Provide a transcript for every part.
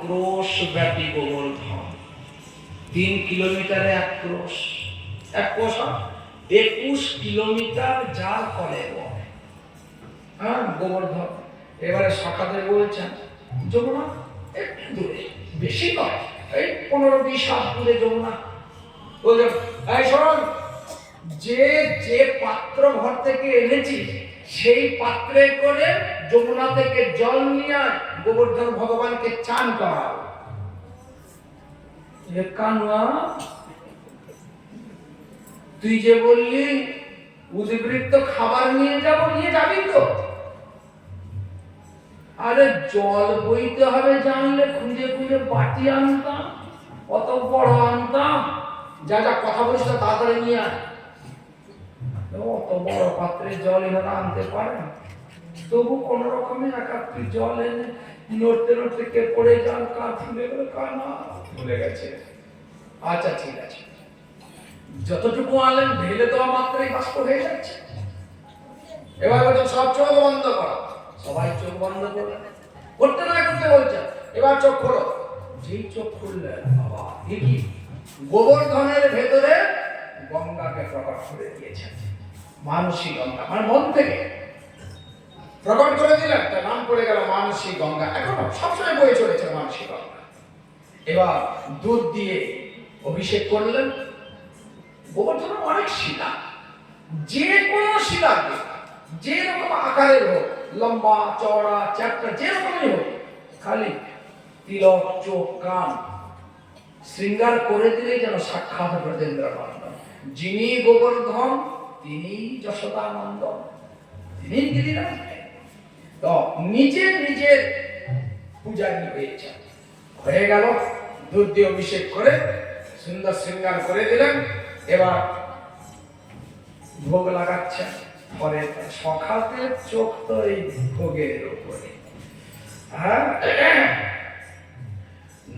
ক্রোশ ব্যাপী গোবর্ধন, 3 কিলোমিটারে 1 ক্রোশ, 1 ক্রোশ 21 কিলোমিটার যার কলে বয়। হ্যাঁ, গোবর্ধন। এবারে সখাদের বলছেন যমুনা একটু দূরে, বেশি নয়, এই 15-20 হাত দূরে যমুনা। বলছেন এই শোন, যে যে পাত্র ঘর থেকে এনেছি সেই পাত্রে করে যমুনা থেকে জল নিয়ে গোবর্ধন ভগবানকে চান করাও। কানুয়া, তুই যে বললি উদ্বৃত্ত খাবার নিয়ে যাব, নিয়ে যাবি তো? আরে জল বইতে হবে জানলে খুঁজে খুঁজে বাটি আনতাম, অত বড় আনতাম। যা যা কথা বলিস না তাড়াতাড়ি নিয়ে আয়। অত বড় পাত্রে জল এনারা আনতে পারেন? তবু কোন রকমে একাত্রি জল এনে নড়তে নড়তে কে পড়ে যান, কান ফুলে গেল, কানা ফুলে গেছে। আচ্ছা ঠিক আছে, যতটুকু আনলেন ঢেলে দেওয়া মাত্রই বাষ্প হয়ে যাচ্ছে। এবার বলছেন সব চোখ বন্ধ করো। সবাই চোখ বন্ধ করবে, করতে না করতে বলছেন এবার চোখ খোলো। যেই চোখ খুললেন, বাবা এ কি, গোবর্ধনের ভেতরে গঙ্গাকে প্রকট করে দিয়েছেন। মানসী গঙ্গা, মানে মন থেকে প্রকট করে দিলেন, তার নাম পড়ে গেল মানসী গঙ্গা। এখনো সবসময় বয়ে চলেছে মানসী গঙ্গা। এবার দুধ দিয়ে অভিষেক করলেন। গোবর্ধনের অনেক শিলা, যে কোনো শিলাকে যে রকম আকারের হোক, লম্বা চওড়া চ্যাপ্টা যে রকমই হোক, খালি তিলক চোখ কান শৃঙ্গার করে দিলেই যেন সাক্ষাৎ ব্রজেন্দ্র নন্দন। যিনি গোবর্ধন তিনি যশোদানন্দন, তিনি গিরিরাজ। তো নিজের নিজের পূজারী হয়েছে, হয়ে গেল। দুধ দিয়ে অভিষেক করে সুন্দর শৃঙ্গার করে দিলেন। এবার ভোগ লাগাচ্ছেন। পরে সখাতের চোখ তো এই ভোগের উপরে। হ্যাঁ,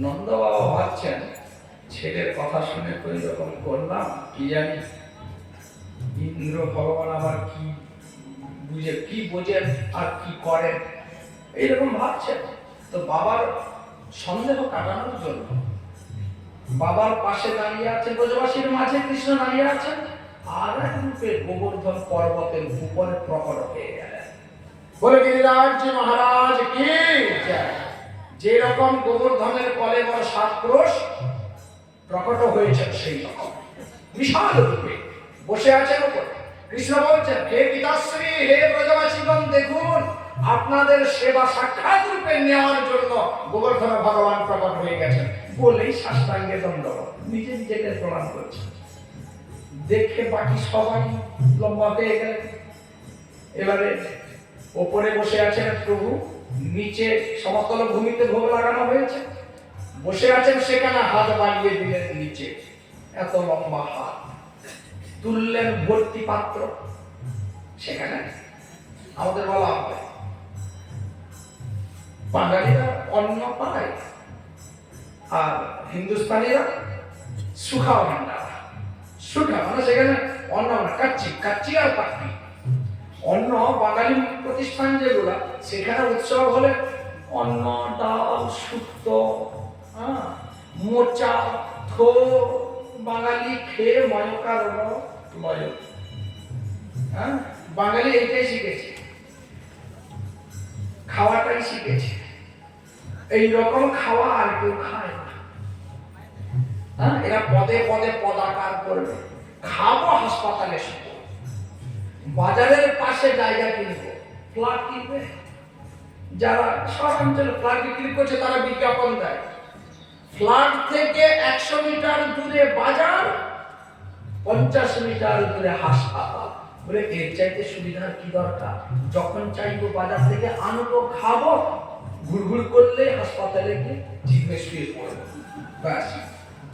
নন্দ বাবা ভাবছেন ছেলের কথা শুনে তো এরকম করলাম, কি জানি ইন্দ্র ভগবান আবার কি বুঝে, কি বোঝেন আর কি করেন, এইরকম ভাবছেন। তো বাবার সন্দেহ কাটানোর জন্য বাবার পাশে দাঁড়িয়ে আছেন, ব্রজবাসীর মাঝে কৃষ্ণ দাঁড়িয়ে আছেন, আর এক রূপে গোবর্ধন পর্বতের উপরে প্রকট হয়ে গেলেন। বলে গিরিরাজ মহারাজ কি জয়। যে রকম গোবর্ধনের কলে বড় 7 ক্রোশ প্রকট হয়েছে, সেই রকম বিশাল রূপে বসে আছেন উপরে। কৃষ্ণ বলছেন হে পিতাশ্রী, হে ব্রজবাসীগণ, দেখুন আপনাদের সেবা সাক্ষাৎ রূপে নেওয়ার জন্য গোবর্ধন ভগবান প্রকট হয়ে গেছেন। বলেই সাষ্টাঙ্গে দণ্ডবত নিজে নিজেকে প্রণাম করছেন। দেখে বাকি সবাই লম্বা হয়ে গেলেন। এবারে ওপরে বসে আছেন প্রভু, নিচে সমতল ভূমিতে ভোগ লাগানো হয়েছে। বসে আছেন সেখানে হাত বাড়িয়ে দিলেন নিচে, এত লম্বা হাত তুললেন ভর্তি পাত্র। সেখানে আমাদের বলা হবে বাঙালিরা অন্ন পায় আর হিন্দুস্তানিরা সুখা ভান্ডার। সুখা মানে সেখানে অন্ন না, কাচ্চি, কাচ্চি আর পাখি। অন্ন বাঙালি প্রতিষ্ঠান যেগুলা, সেখানে উৎসব হলে অন্ন, ডাল, শুক্তো, মোচা, থো, বাঙালি খেয়ে ময়কার লয়। বাঙালি এইটাই শিখেছে, খাওয়াটাই শিখেছে। এই রকম খাওয়া আর কেউ খায় না। এরা পদে পদে পদাকার করবে, খাবো হাসপাতালে শুধু, বাজারের পাশে জায়গা কিনবো, ফ্ল্যাট কিনবে। যারা শহরাঞ্চলে ফ্ল্যাট বিক্রি করছে তারা বিজ্ঞাপন দেয়, ফ্ল্যাট থেকে 100 মিটার দূরে বাজার, 50 মিটার দূরে হাসপাতাল। বলে এর চাইতে সুবিধার কি দরকার? যখন চাইবো বাজার থেকে আনবো, খাবো, ঘুরঘুর করলে হাসপাতালে গিয়ে জিভে শুয়ে পড়বো, ব্যাস।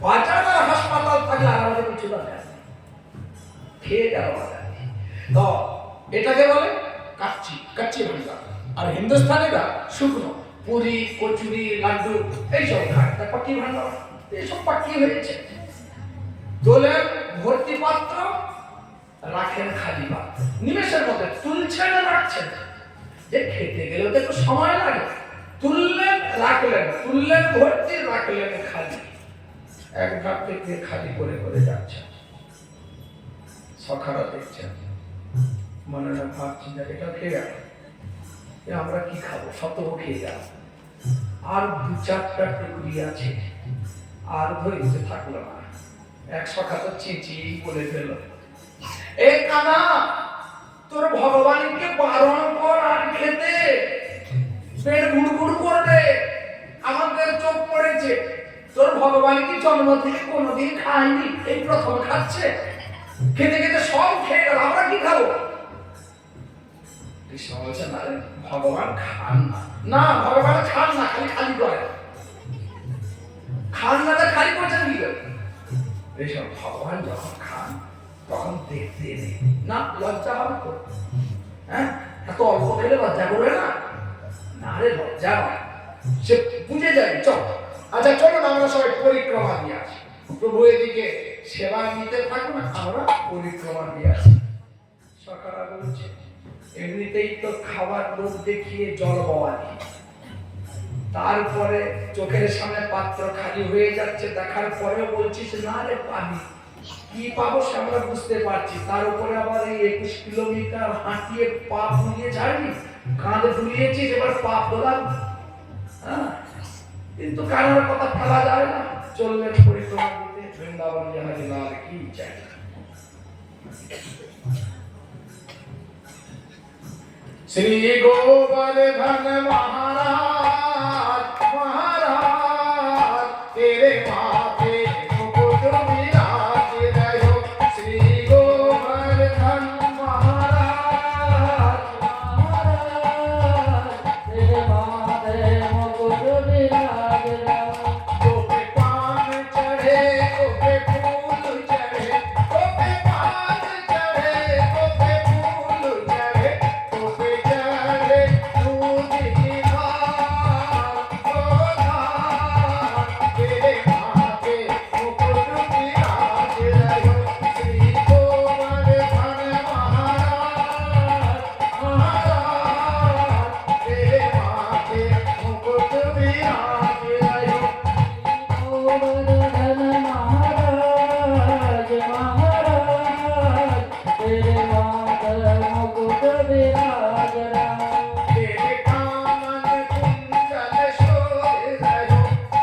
বাজার আর হাসপাতাল থাকলে আর আমাদের কিছু দরকার নেই, খেয়ে গেল বাজার। তো এটাকে বলে কাচ্চি, কাচ্চি ভান্ডার। আর হিন্দুস্তানিরা শুকনো পুরি, কচুরি, লাড্ডু এইসব খায়, তা পাকি ভান্ডার এইসব পাকি হয়েছে। দোলের ভর্তি পাত্র, রাখেন খালি পাত্র, নিমেষের মধ্যে তুলছেন রাখছেন। যে খেতে গেলেও তো একটু সময় লাগে, তুললেন রাখলেন, তুললেন ভর্তি রাখলেন খালি, এক ধাপ থেকে খালি করে করে যাচ্ছে। সখারা দেখছেন, মনে না ভাবছি না এটা খেয়ে গেল, আমরা কি খাবো, শত খেয়ে গেল, আর দু চারটা টুকরি আছে, আর ধরতে থাকলো না। এক সখা তো চেঁচিয়ে বলে ফেল, এ কানা তোর ভগবানকে বারণ কর আর খেতে, পেট গুড়গুড় করবে, আমাদের চোখ পড়েছে, তোর ভগবান কি জন্ম থেকে কোনোদিন খায়নি, এই প্রথম খাচ্ছে, খেতে খেতে সব খেয়ে গেল, আমরা কি খাবো? কৃষ্ণ বলছেন না, ভগবান খান না, না ভগবান খান না, খালি খালি করে, খান না তা খালি করছেন কি করে? এইসব ভগবান যখন খান তখন দেখতে নেই না, লজ্জা হবে তো, হ্যাঁ এত অল্প খেলে লজ্জা করবে না, না রে লজ্জা হয়, সে বুঝে যায়। চল আচ্ছা চলো না আমরা সবাই পরিক্রমা দিয়ে আসি, প্রভু এদিকে সেবা নিতে থাকুন, আমরা পরিক্রমা দিয়ে আসি। সকারা বলছে এমনিতেই তো খাবার লোক দেখিয়ে জল বাওয়ানি, তারপরে চোখের সামনে পাত্র খালি হয়ে যাচ্ছে, দেখার পরেও বলছিস না রে পানি, কি পাবো সে আমরা বুঝতে পারছি, তার উপরে আবার এই 21 কিলোমিটার হাঁটিয়ে পা ফুলিয়ে ছাড়বি, কাঁধে ফুলিয়েছিস, এবার পা ফোলাম, হ্যাঁ কিন্তু কারোর কথা ফেলা যায় না। চললেন পরিক্রমা দিতে, বৃন্দাবন জাহাজ লাল কি চাই। श्री गोवर्धन महाराज महाराज तेरे माथे मुकुट विराज रहो, श्री गोवर्धन महाराज महाराज तेरे माथे मुकुट विराज रहो, तोपे पान चढ़े तोपे फूल चढ़े, तोपे पान चढ़े तोपे फूल चढ़े, तोपे चढ़े दूध की धार, ओ धार तेरे माथे मुकुट विराज रहो, श्री गोवर्धन महाराज महाराज तेरे माथे मुकुट विराज रहो, गोवर्धन महाराज महाराज तेरे माथे मुकुट विराज रहो, तेरे कामन कुंडल शोभे रहो,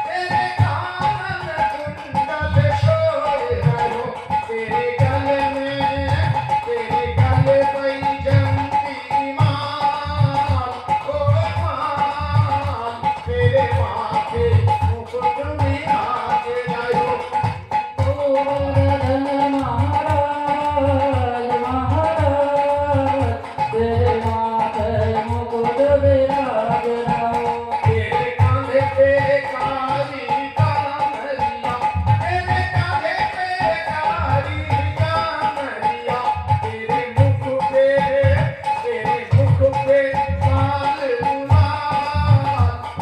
तेरे कामन कुंडल शोभे रहो, तेरे गले वैजयंती माल, ओ माल तेरे माथे मुकुट विराज रहो, गोवर्धन महाराज महाराज तेरे माथे मुकुट विराज रहो, तेरे कांधे पे कारी कानरिया, तेरे कांधे पे कारी कानरिया, तेरे मुख पे लाल गुलाल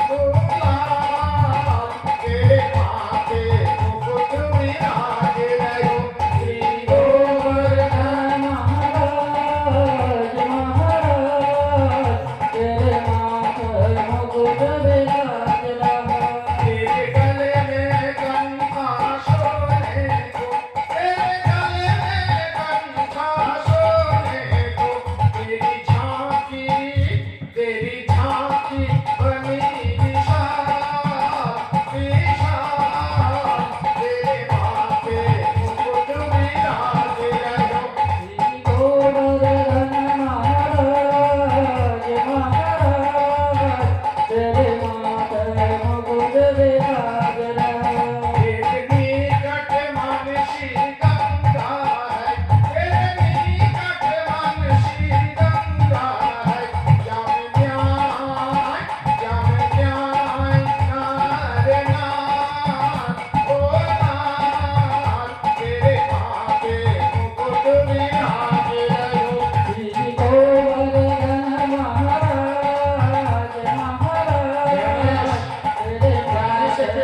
गुलाल, तेरे माथे मुकुट विराज रहो, श्री गोवर्धन महाराज महाराज तेरे माथे मुकुट विराज रहो, तेरे गले में गंगा सोने को, तेरे गले में गंगा सोने को, तेरी झांकी बनी विशाल विशाल, तेरे माथे मुकुट विराज रहो, श्री गोवर्धन महाराज महाराज तेरे माथे मुकुट विराज रहो, तेरे निकट मन श्री गंगा है, तेरे निकट मन श्री गंगा है, जम न्याय नार नार, ओ नार तेरे माथे मुकुट विराज रहो, श्री गोवर्धन महाराज महाराज तेरे माथे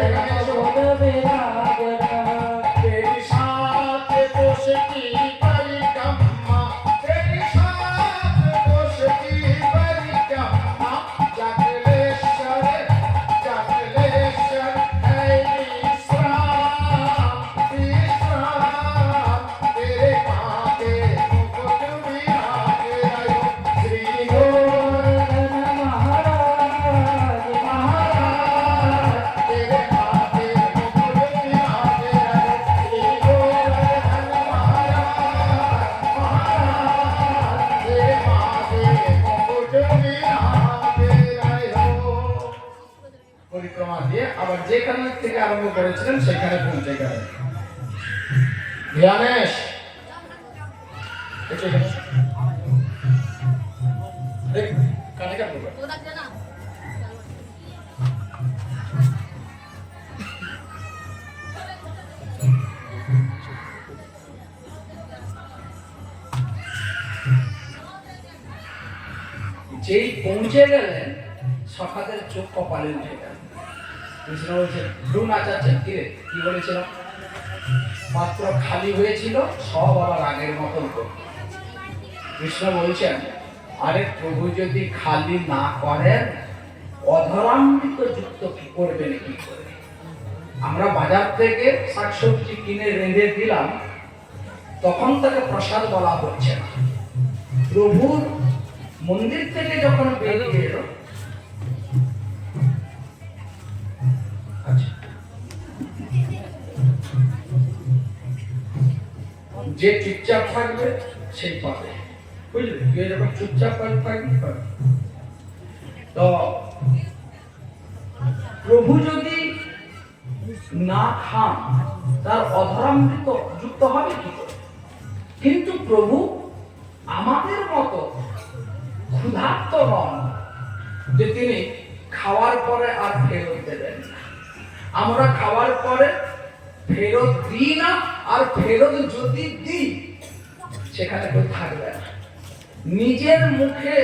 मुकुट विराज रहो, तेरी सात कोश की परिक्रमा, तेरी सात कोश की परिक्रमा, जगलेश्वर দিয়ে আবার যেখানে থেকে আরম্ভ করেছিলেন সেখানে পৌঁছে গেলেন। জ্ঞানেশ কানে কাটবো যেই পৌঁছে গেলেন সখাদের চোখ কপালে উঠে গেল। কৃষ্ণ বলছে ভ্রু নাচাচ্ছেন কিরে, কি বলেছিল? পাত্র খালি হয়েছিল, সব আবার আগের মতন করত। কৃষ্ণ বলছেন আরে প্রভু যদি খালি না করেন অধরামৃত যুক্ত কি করবেন কি করে? আমরা বাজার থেকে শাকসবজি কিনে রেঁধে দিলাম, তখন তাকে প্রসাদ বলা হচ্ছে না। প্রভুর মন্দির থেকে যখন বেরিয়ে এলো, যে চুপচাপ থাকবে সেই পাবে, বুঝলি? তুই যখন চুপচাপ থাকবি পাবে। তো প্রভু যদি না খান তার অধরামৃত যুক্ত হবে কি করে? কিন্তু প্রভু আমাদের মতো ক্ষুধার্ত নন যে তিনি খাওয়ার পরে আর ফেরত দেবেন না। আমরা খাওয়ার পরে ফেরত দিই না, আর ফেরত যদি দিই সেখানে কেউ থাকবে না। নিজের মুখে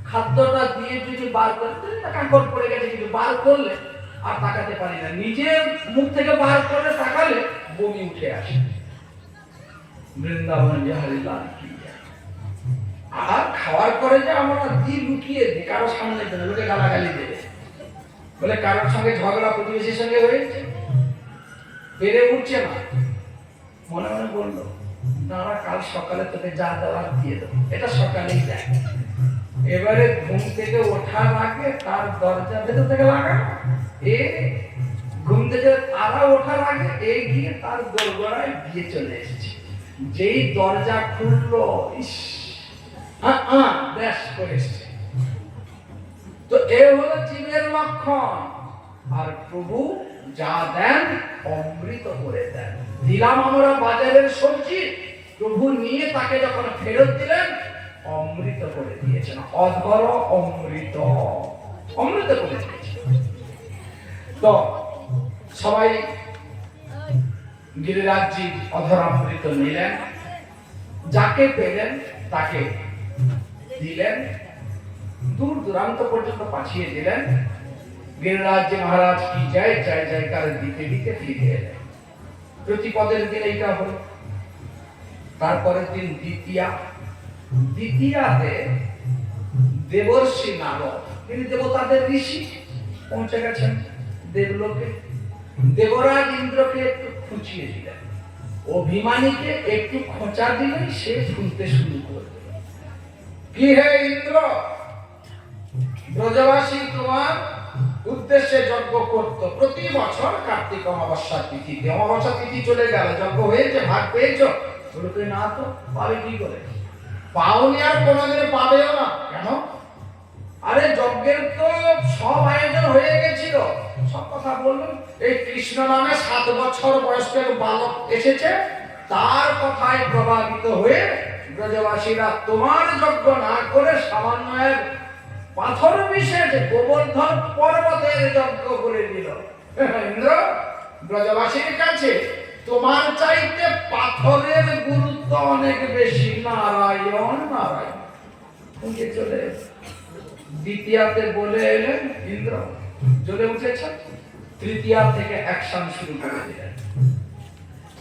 খাদ্যটা দিয়ে যদি বার করতে, কাকড় পড়ে গেছে কিন্তু বার করলে আর তাকাতে পারি না। নিজের মুখ থেকে বার করে তাকালে বমি উঠে আসে। বৃন্দাবন বিহারী লাল কি। আর খাওয়ার পরে যে আমরা দিই লুকিয়ে দিই, কারো সামনে দেবে, লোকে গালাগালি দেবে, বলে কারোর সঙ্গে ঝগড়া প্রতিবেশীর সঙ্গে হয়েছে, বেড়ে উঠছে না, মনে মনে বললো দাঁড়া কাল সকালে তোকে যা দেওয়ার দিয়ে দেবো, এটা সকালেই দেয়। এবারে ঘুম থেকে ওঠার আগে তার দরজা ভেতর থেকে লাগানো, এ ঘুম থেকে তারা ওঠার আগে এ গিয়ে তার দোরগোড়ায় দিয়ে চলে এসেছে। যেই দরজা খুললো, ইস ব্যাস করে এসছে। তো এ হলো জীবের লক্ষণ। আর প্রভু যা দেন অমৃত করে দেন। দিলাম আমরা বাজারের সবজি, প্রভু নিয়ে তাকে যখন ফেরত দিলেন অমৃত করে দিয়েছেন। অধর অমৃত, অমৃত করে দিয়েছেন। তো সবাই গিরিরাজজি অধর অমৃত নিলেন, যাকে পেলেন তাকে দিলেন, দূর দূরান্ত পর্যন্ত পাঠিয়ে দিলেন। গিরিরাজ মহারাজ কি জয় জয় জয়কার দিতে দিতে ফিরে এলেন। প্রতিপদের দিন এইটা হল। তারপরের দিন দ্বিতীয়া। দ্বিতীয়াতে দেবর্ষি নারদ, তিনি দেবতাদের ঋষি, পৌঁছে গেছেন দেবলোকে। দেবরাজ ইন্দ্রকে একটু খুঁচিয়ে দিলেন, অভিমানীকে একটু খোঁচা দিলেন, সে শুনতে শুরু করল। কি হে ইন্দ্র, ব্রজবাসী তোমার উদ্দেশ্যে যজ্ঞ করত প্রতি বছর কার্তিক অমাবস্যা তিথিতে। অমাবস্যা তিথি চলে গেল, যজ্ঞ হয়েছে, ভাগ পেয়েছ? বলতে না তো, পাবে কি করে? পাওনি আর কোনোদিন পাবেও না। কেন? আরে যজ্ঞের তো সব আয়োজন হয়ে গেছিল, সব কথা বললেন। এই কৃষ্ণ নামে 7 বছর বয়স্ক বালক এসেছে, তার কথায় প্রভাবিত হয়ে ব্রজবাসীরা তোমার যজ্ঞ না করে সামান্য এক পাথর বিশেষ গোবর্ধন পর্বতের যজ্ঞ করে দিল। ইন্দ্র, ব্রজবাসীর কাছে তোমার চাইতে পাথরের গুরুত্ব অনেক বেশি। নারায়ণ নারায়ণ। চলে দ্বিতীয়াতে বলে এলেন ইন্দ্র, জ্বলে উঠেছেন। তৃতীয়া থেকে অ্যাকশন শুরু করে দিলেন।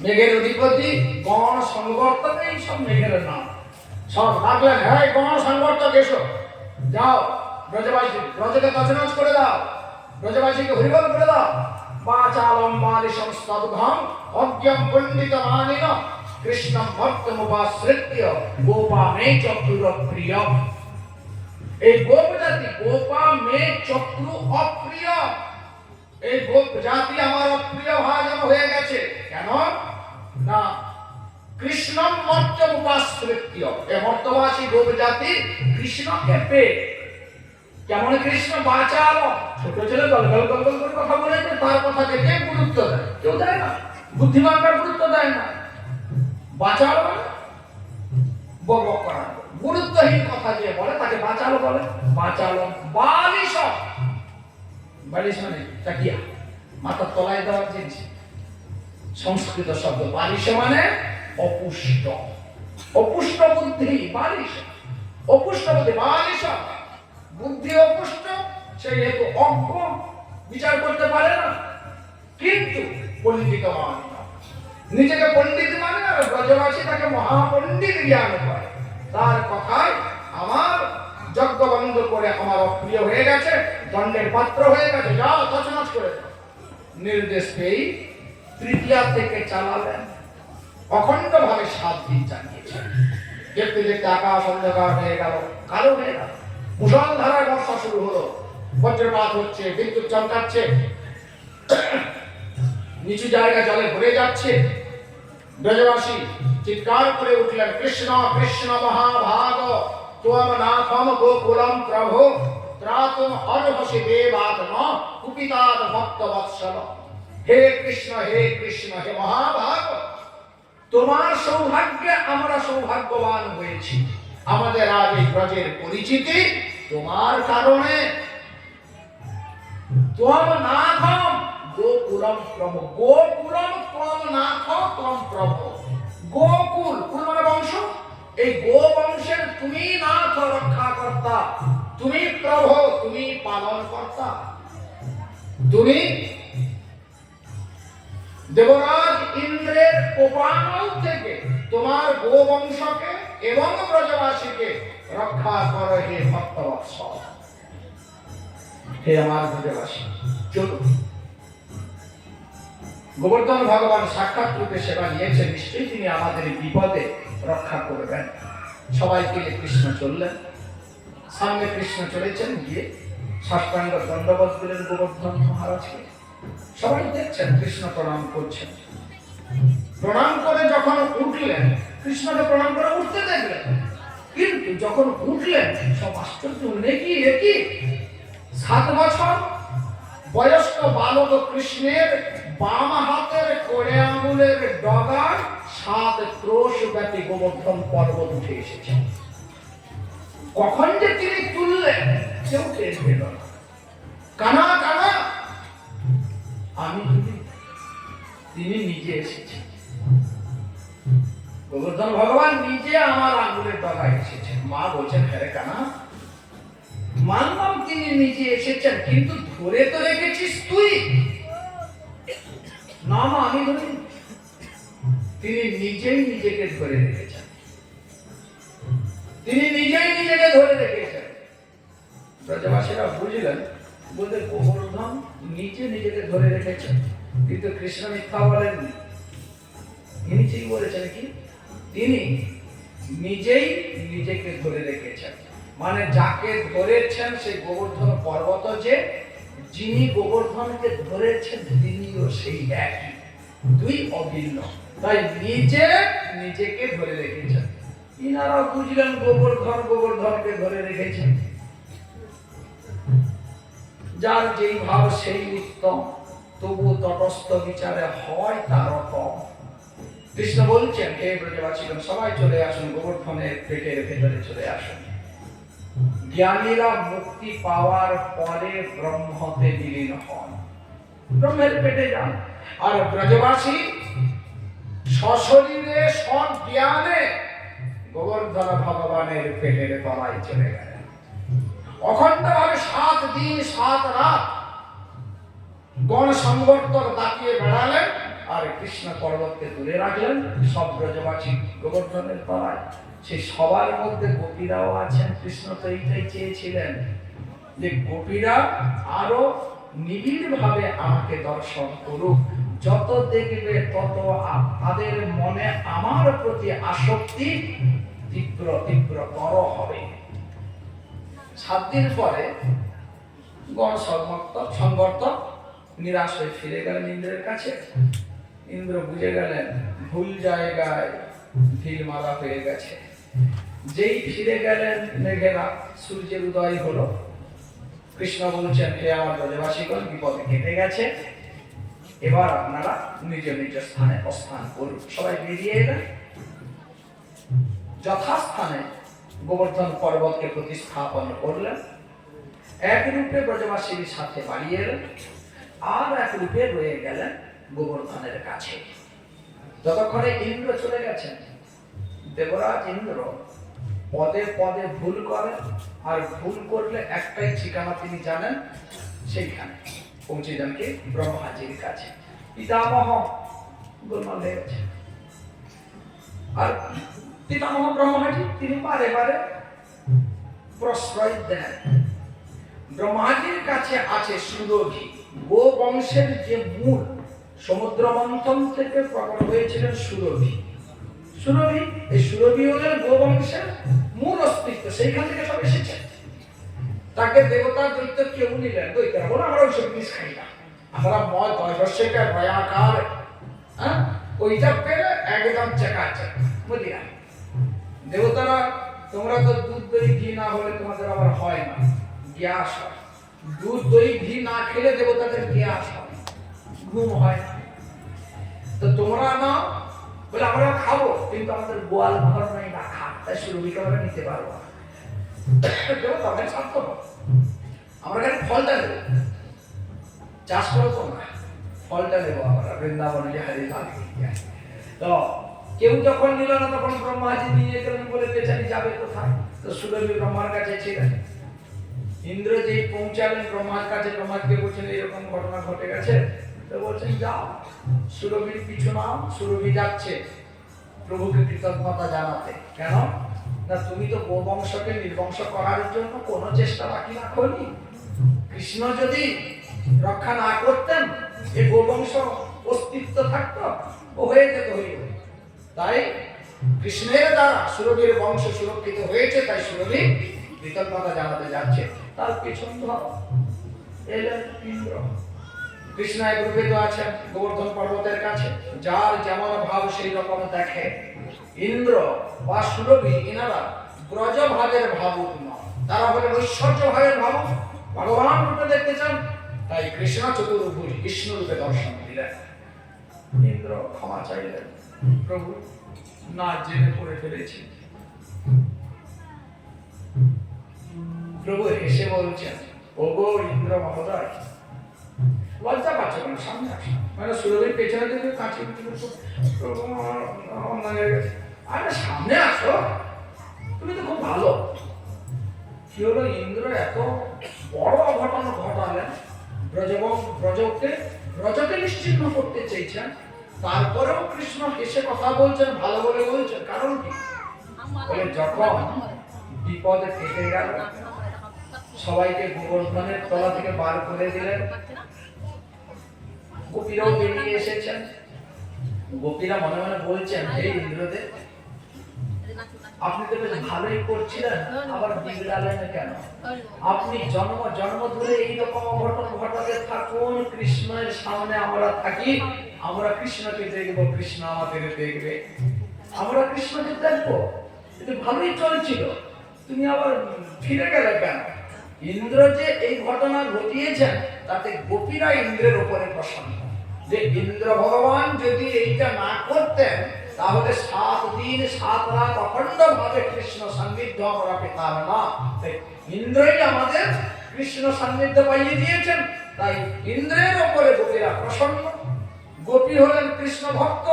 মেঘের অধিপতি গণ সংবর্তক, এই সব মেঘের নাম সব ডাকলেন, হ্যাঁ গণ সংবর্তক এসো, যাও ব্রজবাসী, ব্রজকে তছনছ করে দাও, ব্রজবাসীকে হরিবল করে দাও। বাচালম বালিশম স্তবঘম অজ্ঞম পণ্ডিতমানিন কৃষ্ণম ভক্তমুপাশ্রিত্য গোপা মে চক্রুর প্রিয়। এই গোপ জাতি, গোপা মে চক্রু অপ্রিয়, এই গোপ জাতি আমার অপ্রিয় ভাজন হয়ে গেছে। কেন না? কৃষ্ণম মর্ত্যমুপাশ্রিত্য, এই মর্ত্যবাসী গোপ জাতি কৃষ্ণকে পেয়ে কেমন কৃষ্ণ বাঁচালো, ছোট ছেলে গল গল গল গল করে কথা বলেছে, তার কথাকে কে গুরুত্ব দেয়? কেউ দেয় না, বুদ্ধিমানরা গুরুত্ব দেয় না। বাঁচালো মানে বক বক করা, গুরুত্বহীন কথা যে বলে তাকে বাঁচালো বলে। বাঁচালো বালিশ, বালিশ মানে তাকিয়া, মাথার তলায় দেওয়ার জিনিস। সংস্কৃত শব্দ বালিশ মানে অপুষ্ট, অপুষ্ট বুদ্ধি বালিশ, অপুষ্ট বুদ্ধি বালিশ, বুদ্ধি অপুষ্ট, সেই হেতু অজ্ঞ, বিচার করতে পারে না। কিন্তু পণ্ডিত মানে নিজেকে পণ্ডিত মানে, আর ব্রজবাসী তাকে মহাপণ্ডিত জ্ঞান করে। তার কথায় আমার যজ্ঞ বন্ধ করে আমার অপ্রিয় হয়ে গেছে, দণ্ডের পাত্র হয়ে গেছে, যা তছনছ করে নির্দেশ পেয়ে তৃতীয়া থেকে চালালেন। অখণ্ড ভাবে 7 দিন চালিয়েছেন। দেখতে দেখতে আকাশ অন্ধকার হয়ে গেল, কালো হয়ে গেল। মুষলধারায় বর্ষা শুরু হলো, বজ্রপাত হচ্ছে, বিদ্যুৎ চমকাচ্ছে, নিচু জায়গা জলে ভরে যাচ্ছে। ব্রজবাসী চিৎকার করে উঠলেন, কৃষ্ণ কৃষ্ণ মহাভাগ ত্বম নাথম গোকুলম প্রভো ত্রাতুম অর্হসি দেবাত্ম কুপিতাৎ ভক্ত বৎসল। হে কৃষ্ণ হে মহাভাগ, তোমার সৌভাগ্যে আমরা সৌভাগ্যবান হয়েছি। আমাদের আজ এই ব্রজের পরিচিতি তোমার কারণে। ত্বম নাথম গোকুলম প্রভো, গোকুলম ত্বম নাথ ত্বম প্রভো। গোকুল, কুল মানে বংশ, এই গো বংশের তুমি নাথ, রক্ষাকর্তা, তুমি প্রভু, তুমি পালন কর্তা। তুমি দেবরাজ ইন্দ্রের কোপানল থেকে তোমার গো বংশকে এবং ব্রজবাসীকে রক্ষা করো হে ভক্তবৎসল। হে আমার ব্রজবাসী, চলুন। গোবর্ধন ভগবান সাক্ষাৎ রূপে সেবা নিয়েছেন, নিশ্চয়ই তিনি আমাদের বিপদে রক্ষা করবেন। সবাইকে কৃষ্ণ চললেন, সামনে কৃষ্ণ চলেছেন, গিয়ে সাষ্টাঙ্গ দণ্ডবত দিলেন গোবর্ধন মহারাজকে। সবাই দেখছেন, কৃষ্ণ প্রণাম করছেন। প্রণাম করে যখন উঠলেন, কৃষ্ণকে প্রণাম করে উঠতে দেখলেন, কিন্তু যখন উঠলেন সব আশ্চর্য হলেন, কি 7 বছর বয়স্ক বালক কৃষ্ণের বাম হাতের কড়ে আঙুলের ডগায় 7 ক্রোশ ব্যাপী গোবর্ধন পর্বত উঠে এসেছে। কখন যে তিনি তুললেন কেউ টের পেল না। কানা কানা, আমি যদি, তিনি নিজে এসেছেন। গোবর্ধন ভগবান নিজে আমার আঙুলের ডগায় এসেছেন। মা বলছেন, হ্যাঁ কানা, মানলাম তিনি নিজে এসেছেন, কিন্তু ধরে তো রেখেছিস তুই। না মা, আমি ধরি। তিনি নিজেই নিজেকে ধরে রেখেছেন, তিনি নিজেই নিজেকে ধরে রেখেছেন। ব্রজবাসীরা বুঝলেন, বলতে গোবর্ধন নিজে নিজেকে ধরে রেখেছেন, কিন্তু কৃষ্ণ মিথ্যা বলেননি। তিনি ঠিক বলেছেন কি, তিনি নিজেই নিজেকে ধরে রেখেছেন। মানে যাকে ধরেছেন সেই গোবর্ধন পর্বত, যে যিনি গোবর্ধনকে ধরেছেন তিনিও সেই একই, 2 অভিন্ন। তাই নিজে নিজেকে ধরে রেখেছেন। ইনারা বুঝলেন গোবর্ধনকে ধরে রেখেছেন। যার যেই ভাব সেই উত্তম, তবু তটস্থ বিচারে হয় তার কম। কৃষ্ণ বলছেন, হে ব্রজবাসীগণ, সবাই চলে আসুন, গোবর্ধনের পেটের ভেতরে চলে আসুন। জ্ঞানীরা মুক্তি পাওয়ার পরে ব্রহ্মতে বিলীন হন, ব্রহ্মের পেটে যান। আর ব্রজবাসী সশরীরে সজ্ঞানে গোবর্ধন ভগবানের পেটের তলায় চলে গেলেন। অখণ্ডভাবে 7 দিন 7 রাত গণ সংবর্তক দাপিয়ে বেড়ালেন, আর কৃষ্ণ পর্বতকে তুলে রাখলেন সব ব্রজবাসী গোবর্ধনের তলায়। সেই সবার মধ্যে গোপীরাও আছেন। কৃষ্ণ তো এইটাই চেয়েছিলেন যে গোপীরা আরো নিবিড় ভাবে আমাকে দর্শন করুক, যত দেখবে তত তাদের মনে আমার প্রতি আসক্তি তীব্র তীব্রতর হবে। 7 দিন পরে গণ সংবর্তক নিরাশ হয়ে ফিরে গেলেন ইন্দ্রের কাছে। ইন্দ্র বুঝে গেলেন ভুল জায়গায় ঢিল মারা হয়ে গেছে। যেই ফিরে গেলেন, মেঘেরা সূর্যের উদয় হলো, কৃষ্ণ বলছেন, হে আমার ব্রজবাসীগণ, বিপদ কেটে গেছে, এবার আপনারা নিজ নিজ স্থানে অবস্থান করুন। সবাই বেরিয়ে এলেন। যথাস্থানে গোবর্ধন পর্বতকে প্রতিস্থাপন করলেন। এক রূপে ব্রজবাসীর সাথে বাড়িয়ে এলেন, আর এক রূপে রয়ে গেলেন গোবর্ধনের কাছে। যতক্ষণে ইন্দ্র চলে গেছেন, দেবরাজ ইন্দ্র পদে পদে ভুল করেন, আর ভুল করলে একটাই ঠিকানা তিনি জানেন, সেইখানে পৌঁছে যান কি ব্রহ্মাজির কাছে। পিতামহ গোলমাল হয়ে গেছে। আর পিতামহ ব্রহ্মাজি তিনি বারে বারে প্রশ্রয় দেন। ব্রহ্মাজির কাছে আছে সুরভি, গো বংশের যে মূল, সমুদ্র মন্থন থেকে প্রকট হয়েছিলেন সুরভি। সুরভি, এই সুরভি হলেন গো বংশের মূল অস্তিত্ব, সেইখান থেকে সব এসেছে। তাকে দেবতা দৈত্য কেউ নিলেন, দৈত্যরা বলে আমরা ওইসব জিনিস খাই না, আমরা ময় দশটা ভয়াকার ওইটা পেলে একদম চেকাচেক বুঝলি। দেবতারা, তোমরা তো দুধ দই ঘি না হলে তোমাদের আবার হয় না, গ্যাস হয়। দুধ দই ঘি না খেলে দেবতাদের গ্যাস হয়, ঘুম হয় না। তো তোমরা না বলে আমরা খাবো, কিন্তু আমাদের গোয়াল ঘর নাই রাখা, তাই সুরভিকে আমরা নিতে পারবো না। দেবতা আমাদের স্বার্থ, আমরা খালি ফলটা নেবো, চাষ করো তোমরা, ফলটা নেবো আমরা বৃন্দাবনে হারি লাগে। তো কেউ যখন নিল না, তখন ব্রহ্মাজি নিয়ে গেলেন, বলে বেচারি যাবে কোথায়? তো সুরভি ব্রহ্মার কাছে ছিলেন। ইন্দ্র যেই পৌঁছালেন ব্রহ্মার কাছে, ব্রহ্মাকে বলছেন এরকম ঘটনা ঘটে গেছে। তো বলছেন যাও, সুরভির পিছু নাও। সুরভি যাচ্ছে প্রভুকে কৃতজ্ঞতা জানাতে। কেন না, তুমি তো গোবংশকে নির্বংশ করার জন্য কোনো চেষ্টা বাকি রাখোনি। কৃষ্ণ যদি রক্ষা না করতেন, এই গোবংশ অস্তিত্ব থাকতো, ও হয়ে যেত হইল। তাই কৃষ্ণের দ্বারা সুরভির বংশ সুরক্ষিত হয়েছে, তাই সুরভি কৃতজ্ঞতা জানাতে যাচ্ছে। তার পিছন ধরো এলেন ইন্দ্র। কৃষ্ণ এক রূপে তো আছেন গোবর্ধন পর্বতের কাছে, যার যেমন ভাব সেই রকম দেখে। ইন্দ্র বা সুরভি এনারা ব্রজ ভাবের ভাবুক নয়, তারা বলে ঐশ্বর্য ভাবের ভাবুক, ভগবান রূপে দেখতে চান। তাই কৃষ্ণ চতুর্ভুজ কৃষ্ণ রূপে দর্শন দিলেন। ইন্দ্র ক্ষমা চাইলেন, প্রভু না জেনে করে ফেলেছি। প্রভু এসে বলছেন, ওগো ইন্দ্র মহোদয়, লজ্জা পাচ্ছ কেন? সামনে আসো। মানে সুরভির পেছনে থেকে কাছে আরে সামনে আসো, তুমি তো খুব ভালো। কি হলো, ইন্দ্র এত বড় অঘটন ঘটালেন, ব্রজকে নিশ্চিহ্ন করতে চেয়েছেন, তারপরেও কৃষ্ণ এসে কথা বলছেন, ভালো বলে বলছেন। কারণ কি? যখন বিপদ কেটে গেল, সবাইকে গোবর্ধনের তলা থেকে বার করে দিলেন, গোপীরাও বেরিয়ে এসেছেন। গোপীরা মনে মনে বলছেন, হে ইন্দ্রদেব, আপনি তো বেশ ভালোই করছিলেন, আবার বিগড়ালেন কেন? আপনি জন্ম ধরে এইরকম অঘটন ঘটাতে থাকুন, কৃষ্ণের সামনে আমরা থাকি, আমরা কৃষ্ণকে দেখবো, কৃষ্ণ আমাদের দেখবে, আমরা কৃষ্ণকে দেখবো। এটা ভালোই চলছিল, তুমি আবার ফিরে গেলে কেন? ইন্দ্র যে এই ঘটনা ঘটিয়েছেন, তাতে গোপীরা ইন্দ্রের উপরে প্রসন্ন, যে ইন্দ্র ভগবান যদি এইটা না করতেন, তাহলে 7 দিন 7 রাত অখণ্ড ভাবে কৃষ্ণ সান্নিধ্য আমরা পেতাম না। ইন্দ্রই আমাদের কৃষ্ণ সান্নিধ্য পাইয়ে দিয়েছেন, তাই ইন্দ্রের উপরে গোপীরা প্রসন্ন। গোপী হলেন কৃষ্ণ ভক্ত,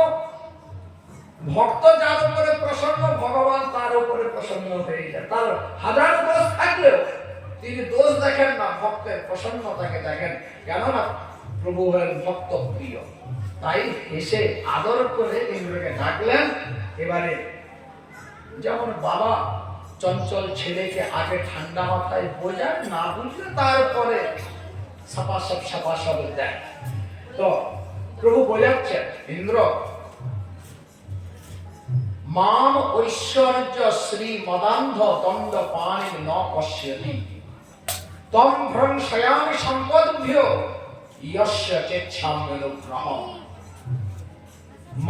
ভক্ত যার উপরে প্রসন্ন, ভগবান তার উপরে প্রসন্ন হয়ে যায়। তার হাজার দোষ থাকলেও তিনি দোষ দেখেন না, ভক্তের প্রসন্নতাকে দেখেন। কেননা প্রভু হলেন ভক্ত প্রিয়। তাই এসে আদর করে ইন্দ্রকে ডাকলেন। এবারে যেমন বাবা চঞ্চল ছেলেকে আগে ঠান্ডা মাথায় বোঝায়, না বুঝলে তারপরে সাপাসব দেয়। তো প্রভু বোঝাচ্ছেন, ইন্দ্র মাম ঐশ্বর্য শ্রী মদান্ধ দণ্ড পানি ন পশ্যতি তম ভ্রংশয়ামি সম্পদ্ভ্য ইয়স্য চেচ্ছাম্যনুগ্রহম।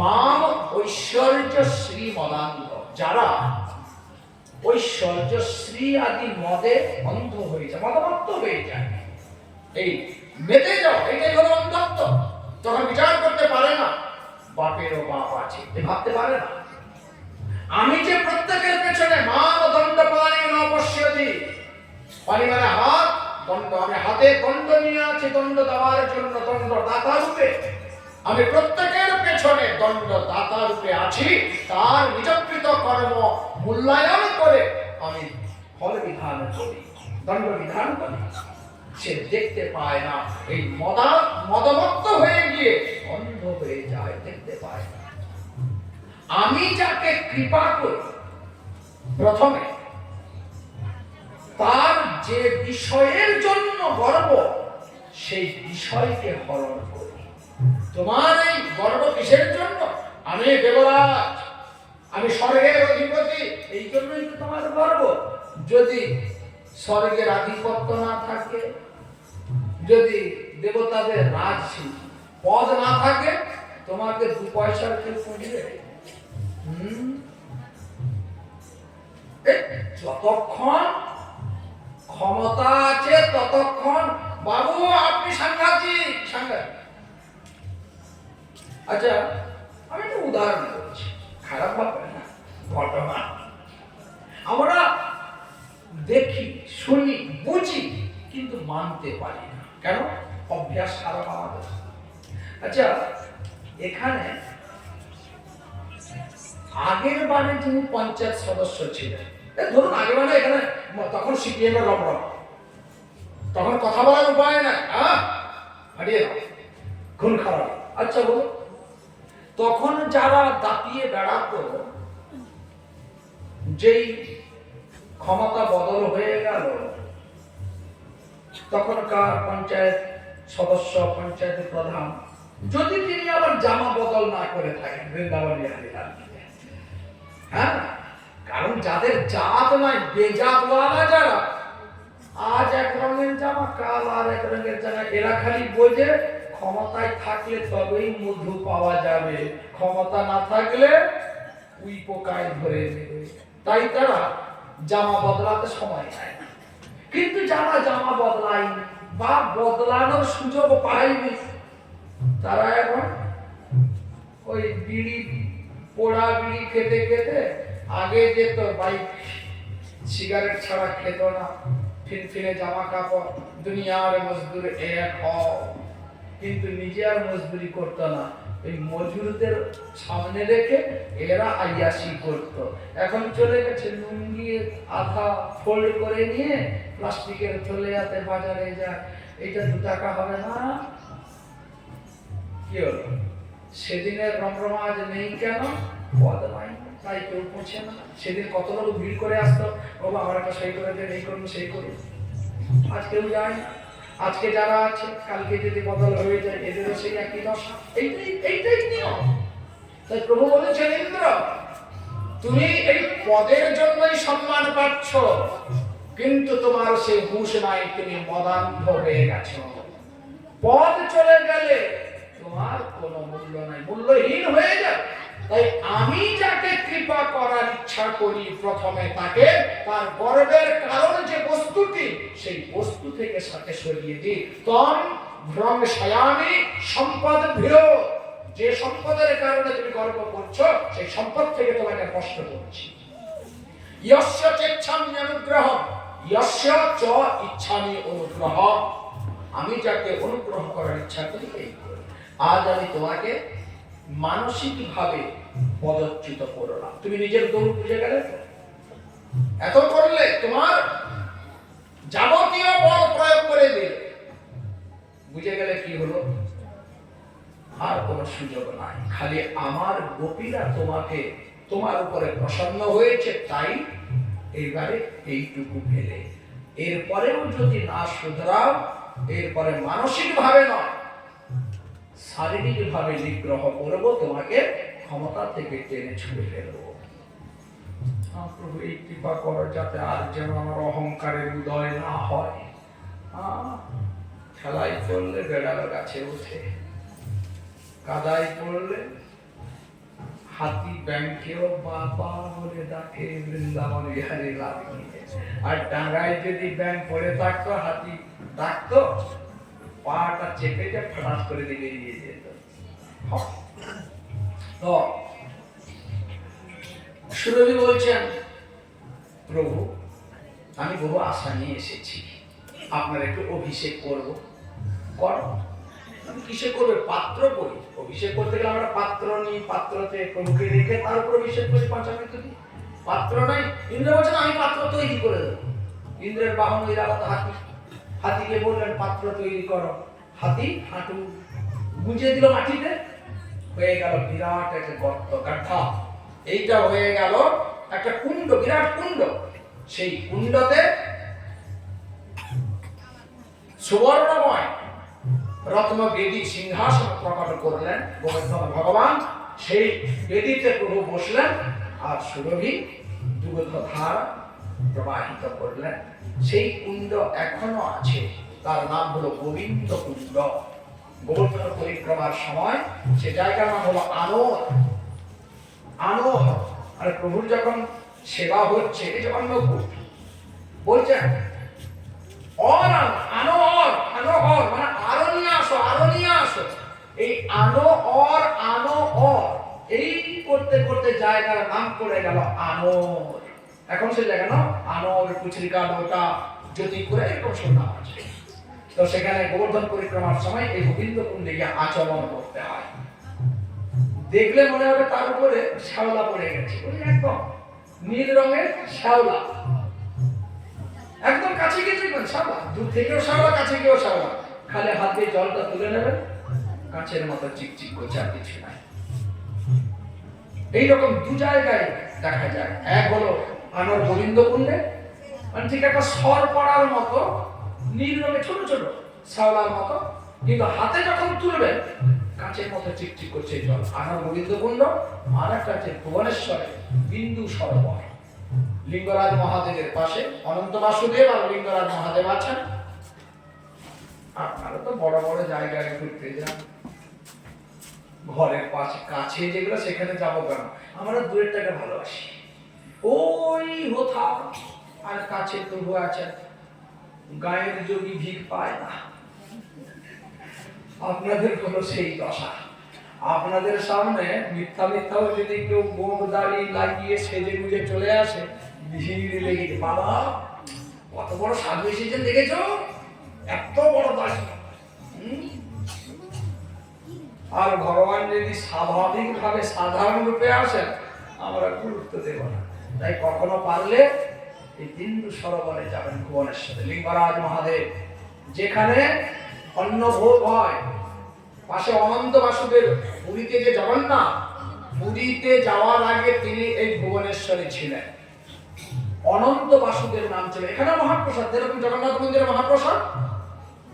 মাম ঐশ্বর্য শ্রী মদান্ধ, যারা ঐশ্বর্য, শ্রী আদি মদে অন্ধ হয়ে যায়, মদমত্ত হয়ে যায়। এই মেতে যাও, এটাই হলো অন্ধত্ব। তখন বিচার করতে পারে না বাপেরও বাপ আছে, ভাবতে পারে না আমি যে প্রত্যেকের পেছনে মান দণ্ড পানি নপশ্যতি, পানি মানে হাত, দণ্ড, আমি হাতে দণ্ড নিয়ে আছি দণ্ড দেওয়ার জন্য, দণ্ড দাতা রূপে আমি প্রত্যেকের পেছনে দণ্ড দাতা রূপে আছি। তার নিজকৃত কর্ম মূল্যায়ন করে আমি ফল বিধান করি, দণ্ড বিধান করি। সে দেখতে পায় না, এই মদমত্ত হয়ে গিয়ে অন্ধ হয়ে যায়, দেখতে পায় না। আমি যাকে কৃপা করি প্রথমে, তার যে বিষয়ের জন্য গর্ব সেই বিষয়কে হরণ করি। তোমার এই গর্ব কিসের জন্য? আমি দেবরাজ, আমি স্বর্গের অধিপতি, এই জন্যই তো তোমার গর্ব। যদি স্বর্গের আধিপত্য না থাকে, যদি দেবতাদের রাজ পদ না থাকে, তোমাকে 2 পয়সার কেউ পুঁজবে? যতক্ষণ ক্ষমতা আছে ততক্ষণ বাবু আপনি সাংঘাতিক সাংঘাতিক। আচ্ছা, আমি একটা উদাহরণ বলছি, খারাপ ভাববেন না, ঘটনা আমরা দেখি, শুনি, বুঝি, কিন্তু মানতে পারি না। কেন? অভ্যাস খারাপ আমাদের। আচ্ছা, এখানে আগের বারে যিনি পঞ্চায়েত সদস্য ছিলেন, ধরুন আগের বারে এখানে তখন সিপিএম এর রমরম, তখন কথা বলার উপায় নাই, হারিয়ে দাও, খুন খারাপ। আচ্ছা বলো, তখন যারা দাপিয়ে বেড়াতো, যেই ক্ষমতা বদল হয়ে গেল, তখনকার পঞ্চায়েত সদস্য, পঞ্চায়েতের প্রধান, যদি তিনি আবার জামা বদল না করে থাকেন, বৃন্দাবনী হারিলাল, হ্যাঁ, কারণ যাদের জাত নয়, বেজাতওয়ালা যারা, আজ এক রঙের জামা, কাল আর এক রঙের জামা, এরা খালি বোঝে ক্ষমতায় থাকলে তবেই মধু পাওয়া যাবে, ক্ষমতা না থাকলে উই পোকায় ধরে নেবে। তাই তারা জামা বদলাতে সময় নেয় না। কিন্তু যারা জামা বদলায়নি বা বদলানোর সুযোগ পায়নি, তারা এখন ওই বিড়ি, পোড়া বিড়ি খেতে খেতে, আগে যেত বাইক সিগারেট ছাড়া খেত না, ফিনফিনে জামা কাপড়, দুনিয়ার মজদুর এক হও, কিন্তু নিজে আর মজদুরি করতো না, ওই মজুরদের সামনে রেখে এরা আইয়াসি করতো। এখন চলে গেছে লুঙ্গি আধা ফোল্ড করে নিয়ে প্লাস্টিকের থলেয়াতে বাজারে যায়, এটা 2 টাকা হবে না। কি হলো? সেদিনের রমরমা আজ নেই কেন? পদ নাই, তাই কেউ পৌঁছে না। সেদিন কত লোক ভিড় করে আসতো, ও আমার একটা সেই করে দেন, এই করুন সেই করুন, আজ কেউ যায় না। আজকে যারা আছে, কালকে যদি বদল হয়ে যায়, এদেরও সেই একই দশা। এইটাই নিয়ম। তাই প্রভু বলেছেন, ইন্দ্র তুমি এই পদের জন্যই সম্মান পাচ্ছ, কিন্তু তোমার সেই হুঁশ নাই, তুমি মদান্ধ হয়ে গেছো। পদ চলে গেলে তোমার কোনো মূল্য নাই, মূল্যহীন হয়ে যায়। তাই আমি যাকে কৃপা করার ইচ্ছা করি, প্রথমে তাকে তার গর্বের কারণ যে বস্তুটি, সেই বস্তু থেকে সাথে সরিয়ে দিই। তম ভ্রম সায়ামি সম্পদ ভীর, যে সম্পদের কারণে তুমি গর্ব করছো, সেই সম্পদ থেকে তোমাকে কষ্ট করছি। ইয়স্য চেচ্ছামি অনুগ্রহ, ইয়স্য চ ইচ্ছামি অনুগ্রহ, আমি যাকে অনুগ্রহ করার ইচ্ছা করি এই করি। আজ আমি তোমাকে মানসিক ভাবে পদচ্যুত করলাম, তুমি নিজের দৌড় বুঝে গেলে তো, এত করলে তোমার যাবতীয় বল প্রয়োগ করে দিলে, বুঝে গেলে কি হলো? আর কোন সুযোগ নাই, খালি আমার গোপীরা তোমাকে, তোমার উপরে প্রসন্ন হয়েছে, তাই এইবারে এইটুকু ফেলে, এরপরেও যদি না শুধরাও, এরপরে মানসিক ভাবে নয় শারীরিক ভাবে নিগ্রহ করবো, তোমাকে ক্ষমতা থেকে টেনে ছুড়ে ফেলবো। প্রভু এই কৃপা করো, যাতে আর যেন আমার অহংকারের উদয় না হয়। খেলায় পড়লে বেড়াল গাছে ওঠে, কাদায় পড়লে হাতি ব্যাংকেও বাবা বলে ডাকে বৃন্দাবন বিহারী লাল কি। আর ডাঙ্গায় যদি ব্যাংক পড়ে থাকতো, হাতি ডাকতো, পাটা চেপে যে ফটাস করে দিকে দিয়ে যেত। তো সুরভি বলছেন, প্রভু আমি বহু আশা নিয়ে এসেছি, আপনার একটু অভিষেক করবো। কর। আমি কিসে করবে? পাত্র করি। অভিষেক করতে গেলে আমরা পাত্র নিই, পাত্রতে প্রভুকে রেখে তার উপর অভিষেক করি পঞ্চামৃত দিই। পাত্র নাই। ইন্দ্র বলছেন আমি পাত্র তৈরি করে দেবো। ইন্দ্রের বাহন ঐরাবত হাতি। হাতিকে বললেন পাত্র তৈরি করো। হাতি হাঁটু গুঁজে দিল মাটিতে, হয়ে গেল বিরাট একটা গর্ত, গাঢ়া। এইটা হয়ে গেল একটা কুণ্ড, বিরাট কুণ্ড। সেই কুণ্ডতে সুবর্ণময় রত্ন বেদী সিংহাসন প্রকট করলেন গোবর্ধন ভগবান। সেই বেদীতে প্রভু বসলেন, আর সুরভি দুগ্ধধারা প্রবাহিত করলেন। সেই কুণ্ড এখনো আছে, তার নাম হলো গোবিন্দ কুণ্ড। গোবর্ধন পরিক্রমার সময় সে জায়গার নাম হলো আনোর। আনোর। আর প্রভুর যখন সেবা হচ্ছে, এই যে অন্নকূট বলছেন, অর আনোহর, আনোহর মানে আরো নিয়ে আসো, আরো নিয়ে আসো। এই আনোহর, আনোহর এই করতে করতে জায়গার নাম পড়ে গেল আনোর। এখন সে জায়গা না আনোর, কুচরিকা, ডোটা, জ্যোতিপুরে এরকম সব নাম আছে। তো সেখানে গোবর্ধন পরিক্রমার সময় এই গোবিন্দ কুণ্ডে গিয়ে আচরণ করতে হয়। দেখলে মনে হবে তার উপরে শ্যাওলা পড়ে গেছে, ওই একদম নীল রঙের শ্যাওলা। একদম কাছে গিয়ে দেখবেন শ্যাওলা, দূর থেকেও শ্যাওলা, কাছে গিয়েও শ্যাওলা। খালি হাত দিয়ে জলটা তুলে নেবেন, কাঁচের মতো চিকচিক করছে, আর কিছু নাই। এইরকম দু জায়গায় দেখা যায়। এক হলো আনোর গোবিন্দ কুণ্ডে, মানে ঠিক একটা সর পড়ার মতো নীল রঙের ছোট ছোট শ্যাওলার মতো, কিন্তু হাতে যখন তুলবেন কাঁচের মতো চিকচিক করছে জল। আনোর গোবিন্দ কুণ্ড। আর একটা আছে ভুবনেশ্বরে বিন্দু সরোবর, লিঙ্গরাজ মহাদেবের পাশে। অনন্ত বাসুদেব আর লিঙ্গরাজ মহাদেব আছেন। আপনারা তো বড় বড় জায়গায় ঘুরতে যান, ঘরের পাশে কাছে যেগুলো সেখানে যাবো কেন? আমরা দূরের টাকা ভালোবাসি। ওই হোথা আর কাছে তবু আছেন, গায়ের যোগী ভিক পায় না। আপনাদের হলো সেই দশা। আপনাদের সামনে মিথ্যা মিথ্যাও যদি কেউ গোপ দাড়ি লাগিয়ে সেজে গুজে চলে আসে, ভিড় লেগে যায়। বাবা কত বড় সাধু এসেছেন দেখেছো, এত বড় দাড়ি। আর ভগবান যদি স্বাভাবিক ভাবে সাধারণ রূপে আসেন, আমরা গুরুত্ব দেব না। তাই কখনো পারলে এই বিন্দু সরোবরে যাবেন, ভুবনেশ্বরে লিঙ্গরাজ মহাদেব, যেখানে অন্ন ভোগ হয়। পাশে অনন্ত বাসুদেব। পুরীতে যে জগন্নাথ, পুরীতে যাওয়ার আগে তিনি এই ভুবনেশ্বরে ছিলেন। অনন্ত বাসুদেব নাম ছিল। এখানে মহাপ্রসাদ, যেরকম জগন্নাথ মন্দিরে মহাপ্রসাদ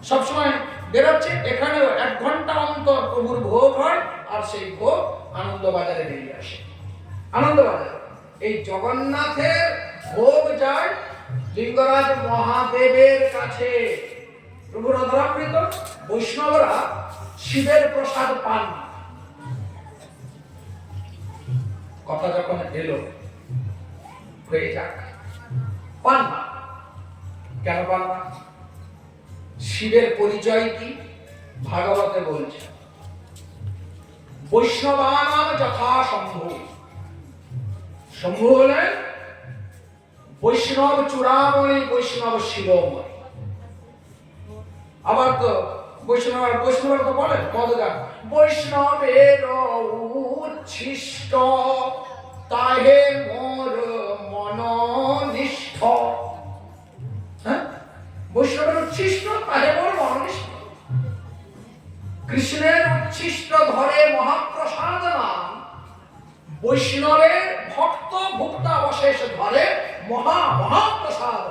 সবসময় বেরোচ্ছে, এখানেও 1 ঘন্টা অন্তর প্রভুর ভোগ হয়, আর সেই ভোগ আনন্দ বাজারে বেরিয়ে আসে। আনন্দ বাজারে এই জগন্নাথের ভোগ যায় লিঙ্গরাজ মহাদেবের কাছে। প্রভুর অধরামৃত। বৈষ্ণবরা শিবের প্রসাদ পান না। কথা যখন এলো হয়ে যাক, পান না। কেন পান না? শিবের পরিচয় কি? ভাগবতে বলছে, বৈষ্ণবানাম যথা শম্ভু। শম্ভু হলেন বৈষ্ণব চূড়ামণি, বৈষ্ণব শিরোমণি। আবার তো বৈষ্ণব তো বলেন পদগান, বৈষ্ণবের উচ্ছিষ্ট তাহে মোর মননিষ্ঠ। হ্যাঁ, বৈষ্ণবের উচ্ছিষ্ট তাহে মোর মননিষ্ঠ। কৃষ্ণের উচ্ছিষ্ট ধরে মহাপ্রসাদ নাম, বৈষ্ণবের ভক্ত ভুক্তাবশেষ ধরে মহাপ্রসাদ।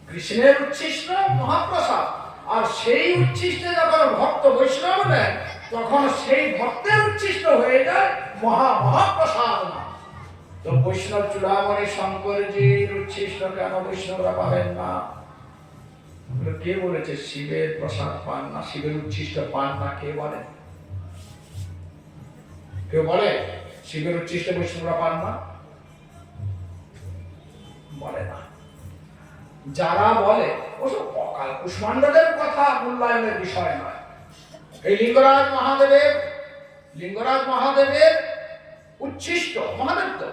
কৃষ্ণের উচ্ছিষ্ট মহাপ্রসাদ, আর সেই উচ্ছিষ্টে যখন ভক্ত বৈষ্ণব নেন, তখন সেই ভক্তের উচ্ছিষ্ট হয়ে যায় মহাপ্রসাদ। তো বৈষ্ণব চূড়ামণি শঙ্করজির উচ্ছিষ্ট কেন বৈষ্ণবরা পাবেন না? কে বলেছে শিবের প্রসাদ পান না, শিবের উচ্ছিষ্ট পান না? কে বলেন? কেউ বলে শিবের উচ্ছিষ্ট বৈষ্ণবরা পান না? বলে না। যারা বলে ওসব অকাল কুষ্মাণ্ডদের কথা মূল্যায়নের বিষয় নয়। এই লিঙ্গরাজ মহাদেবের উচ্ছিষ্ট মহাদেব তো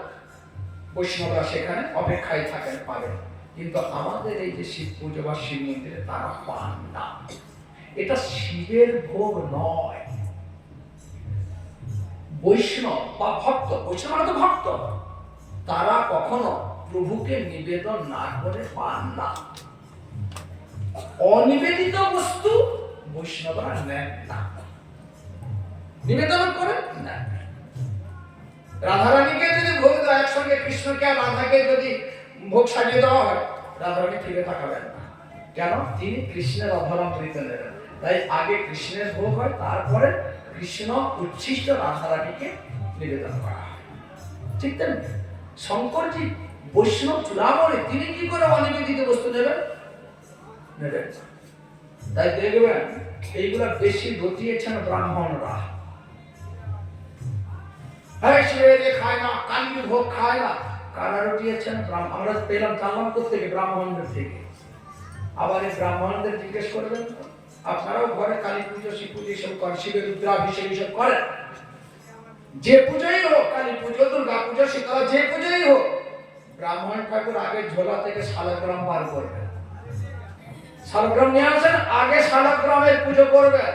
বৈষ্ণবরা সেখানে অপেক্ষায় থাকেন, পাবেন। কিন্তু আমাদের এই যে শিব পুজো বা শিব মন্দিরে তারা পান না। এটা শিবের ভোগ নয়। বৈষ্ণব বা ভক্ত, বৈষ্ণব মানে তো ভক্ত, তারা কখনো প্রভুকে নিবেদন না করে পান না। অনিবেদিত বস্তু বৈষ্ণবরা নেন না, নিবেদন করে নেন। রাধারানীকে যদি ভোগ দেয় একসঙ্গে, কৃষ্ণকে আর রাধাকে যদি ভোগ সাজিয়ে দেওয়া হয়, রাধারানী ফিরে তাকাবেন না। কেন? তিনি কৃষ্ণের অধরামৃত নেবেন। তাই আগে কৃষ্ণের ভোগ হয়, তারপরে কৃষ্ণ উচ্ছিষ্ট রাধারানীকে নিবেদন করা হয়। ঠিক তেমনি শঙ্করজি বৈষ্ণব চূড়ামণি, তিনি কি করে অনিবেদিত বস্তু নেবেন? তাই দেখবেন এইগুলা বেশি রটিয়েছেন ব্রাহ্মণরা। খায় না, কালীর ভোগ খায় না, কারা রটিয়েছেন? আমরা পেলাম, জানলাম কোথেকে? ব্রাহ্মণদের থেকে। আবার এই ব্রাহ্মণদের জিজ্ঞেস করবেন, আপনারাও ঘরে কালী পুজো, শিব পুজো এসব করেন, শিবের রুদ্রাভিষেক এসব করেন। যে পুজোই হোক, কালী পুজো, দুর্গা পুজো, শীতলা, যে পুজোই হোক, ব্রাহ্মণ ঠাকুর আগে ঝোলা থেকে শালগ্রাম বার করবেন। শালগ্রাম নিয়ে আসেন, আগে শালগ্রামের পুজো করবেন।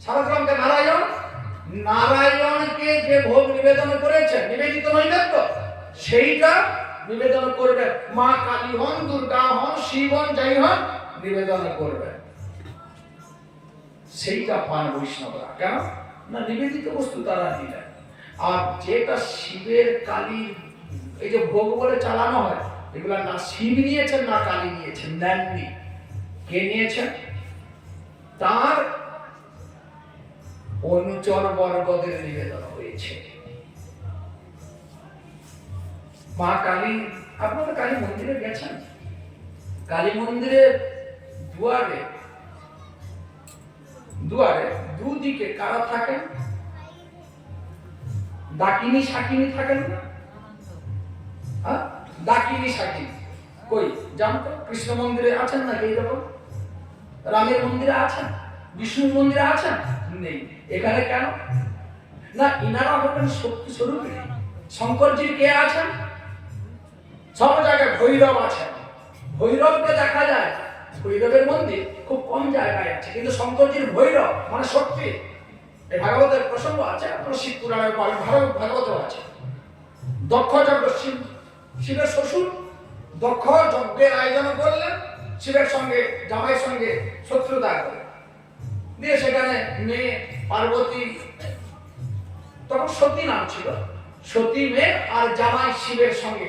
শালগ্রামকে নারায়ণকে যে ভোগ নিবেদন করেছে, নিবেদিত নৈবেদ্য, সেইটা নিবেদন করবেন। মা কালী হন, দুর্গা হন, শিব হন, যাই হন, নিবেদন করবেন। সেইটা পান বৈষ্ণবরা। কেন না? নিবেদিত বস্তু তারা দিলেন। আর যেটা শিবের কালীর এই যে ভোগ বলে চালানো হয়, এগুলা না শিব নিয়েছেন না কালী নিয়েছেন, নেননি। কে নিয়েছেন? তার অনুচর বর্গদের নিবেদন হয়েছে। মা কালী, আপনারা কালী মন্দিরে গেছেন? কালী মন্দিরের দুয়ারে দুদিকে কারা থাকেন? ডাকিনী শাকিনী থাকেন না? ডাকিনী শাকিনী কই জানতো? কৃষ্ণ মন্দিরে আছেন নাকি এইরকম? রামের মন্দিরে আছেন? বিষ্ণুর মন্দিরে আছেন? নেই। এখানে কেন? না, ইনারা হলেন শক্তি স্বরূপ। শঙ্করজির কে আছেন? সব জায়গায় ভৈরব আছেন। ভৈরবকে দেখা যায়, ভৈরবের মন্দির খুব কম জায়গায় আছে, কিন্তু শঙ্করজির ভৈরব মানে শক্তি। এই ভাগবতের প্রসঙ্গ আছে, আপনার শিব পুরাণের ভাগবত আছে। দক্ষ যজ্ঞ, শিবের শ্বশুর দক্ষ যজ্ঞের আয়োজন করলেন, শিবের সঙ্গে জামাইয়ের সঙ্গে শত্রুতা করে দিয়ে সেখানে মেয়ে পার্বতী, তখন সতী নাম ছিল, সতী মেয়ে আর জামাই শিবের সঙ্গে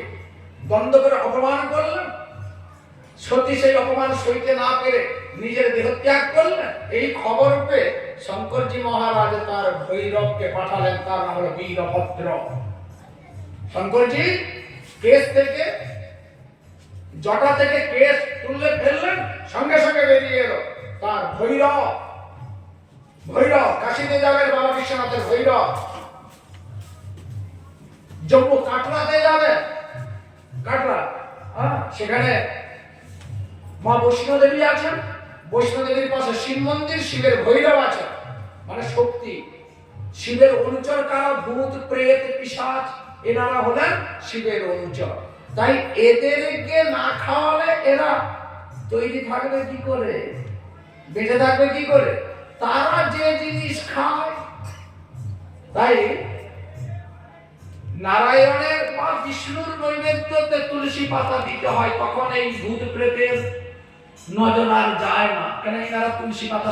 দ্বন্দ্ব করে অপমান করলেন। সতী সেই অপমান সইতে না পেরে নিজের দেহ ত্যাগ করলেন। এই খবর পেয়ে শঙ্করজি মহারাজ তার ভৈরবকে পাঠালেন, তার নাম হলো বীরভদ্র। শঙ্করজি কেশ থেকে, জটা থেকে কেশ তুললে ফেললেন, সঙ্গে সঙ্গে বেরিয়ে এলো তার ভৈরব। কাশীতে যাবেন, বাবা বিশ্বনাথের ভৈরব। জম্মু কাটরাতে যাবে, কাটরা, সেখানে মা বৈষ্ণোদেবী আছেন। বৈষ্ণোদেবীর পাশে শিব মন্দির, শিবের ভৈরব আছেন, মানে শক্তি। শিবের অনুচর কারা? ভূত, প্রেত, পিশাচ, এনারা হলেন শিবের অনুচর। তাই এদেরকে না খাওয়ালে এরা তৈরি থাকবে কি করে, বেঁচে থাকবে কি করে? তারা যে জিনিস খায়, তাই নারায়ণের বা বিষ্ণুর নৈবেদ্যতে তুলসী পাতা দিতে হয়। তখন এই ভূত প্রেতের নজর আর যায় না, কেন এনারা তুলসী পাতা